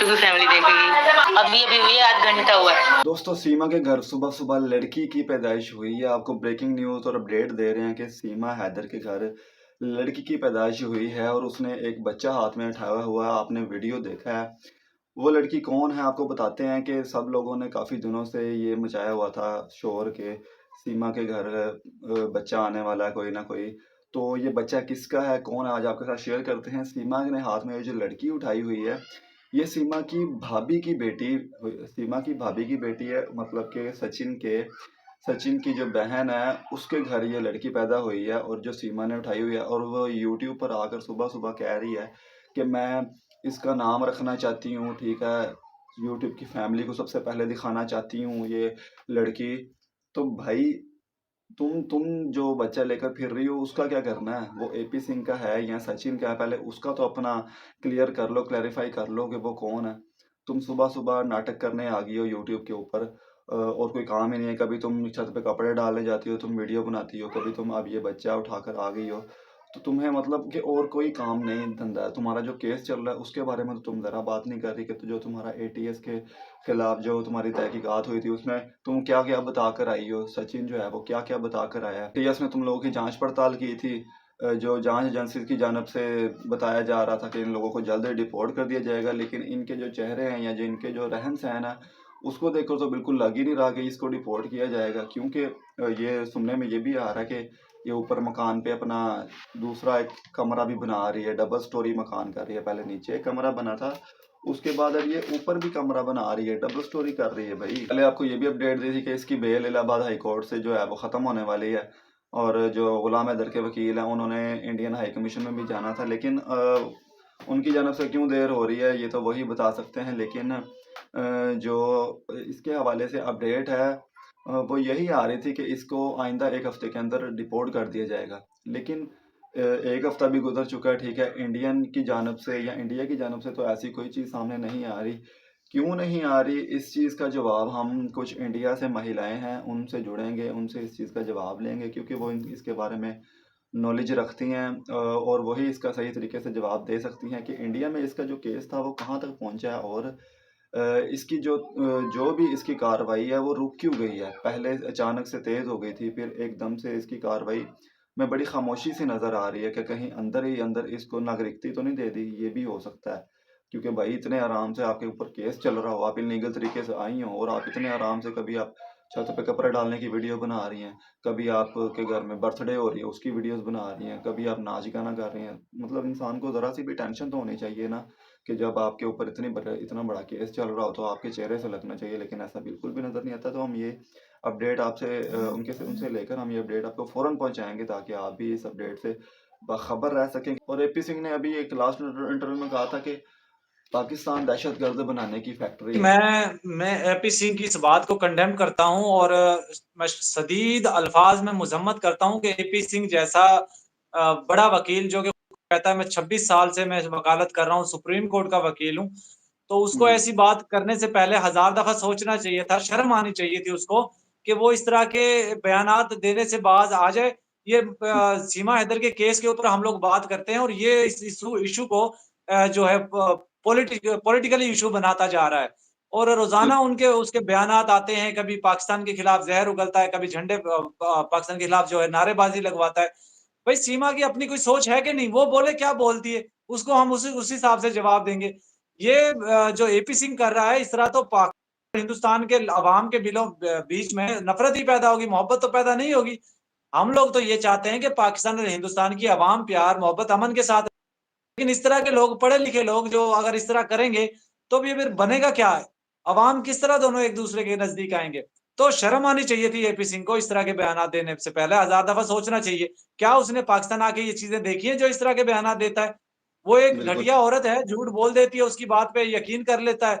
भी फैमिली देखेगी। अभी अभी हुई है, आध घंटा हुआ है। दोस्तों, सीमा के घर सुबह सुबह लड़की की पैदाइश हुई है। आपको ब्रेकिंग न्यूज और अपडेट दे रहे हैं कि सीमा हैदर के घर लड़की की पैदाइश हुई है और उसने एक बच्चा हाथ में उठाया हुआ है। आपने वीडियो देखा है। वो लड़की कौन है आपको बताते हैं कि सब लोगों ने काफी दिनों से ये मचाया हुआ था शोर के सीमा के घर बच्चा आने वाला है कोई ना कोई। तो ये बच्चा किसका है, कौन है, आज आपके साथ शेयर करते हैं। सीमा ने हाथ में ये जो लड़की उठाई हुई है, ये सीमा की भाभी की बेटी है। मतलब कि सचिन की जो बहन है उसके घर ये लड़की पैदा हुई है और जो सीमा ने उठाई हुई है। और वो यूट्यूब पर आकर सुबह सुबह कह रही है कि मैं इसका नाम रखना चाहती हूँ, ठीक है, यूट्यूब की फैमिली को सबसे पहले दिखाना चाहती हूँ ये लड़की। तो भाई, तुम जो बच्चा लेकर फिर रही हो उसका क्या करना है? वो एपी सिंह का है या सचिन का है? पहले उसका तो अपना क्लियर कर लो, क्लैरिफाई कर लो कि वो कौन है। तुम सुबह सुबह नाटक करने आ गई हो यूट्यूब के ऊपर, और कोई काम ही नहीं है। कभी तुम छत पे कपड़े डालने जाती हो, तुम वीडियो बनाती हो, कभी तुम अब ये बच्चा उठाकर आ गई हो। तो तुम्हें मतलब कि और कोई काम नहीं धंधा है। तुम्हारा जो केस चल रहा है उसके बारे में तो तुम जरा बात नहीं कर रही कि तो जो तुम्हारा एटीएस के खिलाफ जो तुम्हारी तहकीकात हुई थी उसमें तुम क्या क्या बता कर आई हो। सचिन जो है वो क्या क्या बता कर आया है। एटीएस में तुम लोगों की जांच पड़ताल की थी, जो जांच एजेंसी की जानब से बताया जा रहा था कि इन लोगों को जल्द डिपोर्ट कर दिया जाएगा, लेकिन इनके जो चेहरे हैं या जो इनके जो रहन सहन है उसको देखकर तो बिल्कुल लग ही नहीं रहा कि इसको डिपोर्ट किया जाएगा। क्योंकि ये सुनने में ये भी आ रहा है कि ये ऊपर मकान पे अपना दूसरा एक कमरा भी बना रही है, डबल स्टोरी मकान कर रही है। पहले नीचे एक कमरा बना था, उसके बाद अब ये ऊपर भी कमरा बना रही है, डबल स्टोरी कर रही है। भाई, पहले आपको ये भी अपडेट दी थी कि इसकी बेल इलाहाबाद हाई कोर्ट से जो है वो ख़त्म होने वाली है। और जो गुलाम हैदर के वकील हैं उन्होंने इंडियन हाई कमीशन में भी जाना था, लेकिन उनकी जानब से क्यों देर हो रही है ये तो वही बता सकते हैं। लेकिन जो इसके हवाले से अपडेट है वो यही आ रही थी कि इसको आइंदा 1 हफ्ते के अंदर डिपोर्ट कर दिया जाएगा। लेकिन 1 हफ्ता भी गुजर चुका है, ठीक है। इंडियन की जानब से या इंडिया की जानब से तो ऐसी कोई चीज़ सामने नहीं आ रही। क्यों नहीं आ रही, इस चीज़ का जवाब हम कुछ इंडिया से महिलाएं हैं उनसे जुड़ेंगे, उनसे इस चीज़ का जवाब लेंगे, क्योंकि वो इसके बारे में नॉलेज रखती हैं और वही इसका सही तरीके से जवाब दे सकती हैं कि इंडिया में इसका जो केस था वो कहाँ तक पहुँचा है और इसकी जो भी इसकी कार्रवाई है वो रुक क्यों गई है। पहले अचानक से तेज़ हो गई थी, फिर एकदम से इसकी कार्रवाई में बड़ी खामोशी सी नज़र आ रही है कि कहीं अंदर ही अंदर इसको नागरिकता तो नहीं दे दी। ये भी हो सकता है, क्योंकि भाई इतने आराम से आपके ऊपर केस चल रहा हो, आप इल्लीगल तरीके से आई हो और आप इतने आराम से कभी आप छत पे कपड़े डालने की वीडियो बना रही हैं, कभी आपके घर में बर्थडे हो रही है उसकी वीडियोस बना रही हैं, कभी आप नाच गाना कर रही हैं। मतलब इंसान को ज़रा सी भी टेंशन तो होनी चाहिए ना, कि जब आपके ऊपर इतना बड़ा केस चल रहा हो तो आपके चेहरे से लगना चाहिए। लेकिन ऐसा बिल्कुल भी नज़र नहीं आता। तो हम ये अपडेट आपसे उनसे लेकर हम ये अपडेट आपको फ़ौरन पहुँचाएँगे ताकि आप भी इस अपडेट से बाखबर रह सकें। और एपी सिंह ने अभी एक लास्ट इंटरव्यू में कहा था कि पाकिस्तान दहशतगर्द बनाने की फैक्ट्री है। मैं एपी सिंह की इस बात को कंडेम करता हूं और मैं शदीद अल्फाज में मजम्मत करता हूं कि एपी सिंह जैसा बड़ा वकील जो कि कहता है मैं 26 साल से मैं वकालत कर रहा हूं, सुप्रीम कोर्ट का वकील हूं, तो उसको जी। ऐसी बात करने से पहले 1000 दफा सोचना चाहिए था, शर्म आनी चाहिए थी उसको कि वो इस तरह के बयानात देने से बाज आ जाए। ये सीमा हैदर के केस के ऊपर हम लोग बात करते हैं और ये इस इशू को जो है पॉलिटिकली इशू बनाता जा रहा है और रोजाना उनके उसके बयानात आते हैं, कभी पाकिस्तान के खिलाफ जहर उगलता है, कभी झंडे पाकिस्तान के खिलाफ जो है नारेबाजी लगवाता है। भाई सीमा की अपनी कोई सोच है कि नहीं? वो बोले क्या बोलती है, उसको हम उसी हिसाब से जवाब देंगे। ये जो एपी सिंह कर रहा है इस तरह तो हिंदुस्तान के अवाम के बीच में नफरत ही पैदा होगी, मोहब्बत तो पैदा नहीं होगी। हम लोग तो ये चाहते हैं कि पाकिस्तान और हिंदुस्तान की अवाम प्यार मोहब्बत अमन के साथ, लेकिन इस तरह के लोग, पढ़े लिखे लोग जो अगर इस तरह करेंगे तो भी फिर बनेगा क्या है? अवाम किस तरह दोनों एक दूसरे के नजदीक आएंगे? तो शर्म आनी चाहिए थी एपी सिंह को इस तरह के बयान देने से पहले 1000 दफा सोचना चाहिए। क्या उसने पाकिस्तान आके ये चीजें देखी है जो इस तरह के बयान देता है? वो एक बिल्कुल। घटिया औरत है, झूठ बोल देती है, उसकी बात पे यकीन कर लेता है।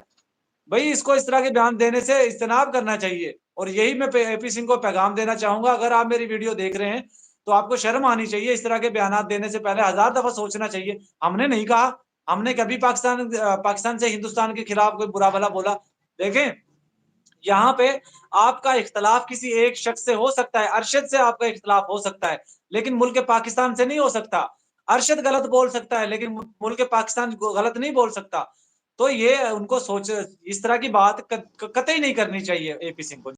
भाई इसको इस तरह के बयान देने से इज्तनाब करना चाहिए और यही मैं एपी सिंह को पैगाम देना चाहूंगा। अगर आप मेरी वीडियो देख रहे हैं तो आपको शर्म आनी चाहिए, इस तरह के बयान देने से पहले 1000 दफा सोचना चाहिए। हमने नहीं कहा, हमने कभी पाकिस्तान से हिंदुस्तान के खिलाफ कोई बुरा भला बोला? देखें, यहाँ पे आपका इख्तलाफ किसी एक शख्स से हो सकता है, अरशद से आपका इख्तलाफ हो सकता है, लेकिन मुल्क पाकिस्तान से नहीं हो सकता। अरशद गलत बोल सकता है लेकिन मुल्क पाकिस्तान गलत नहीं बोल सकता। तो ये उनको सोच इस तरह की बात कतई नहीं करनी चाहिए एपी सिंह को।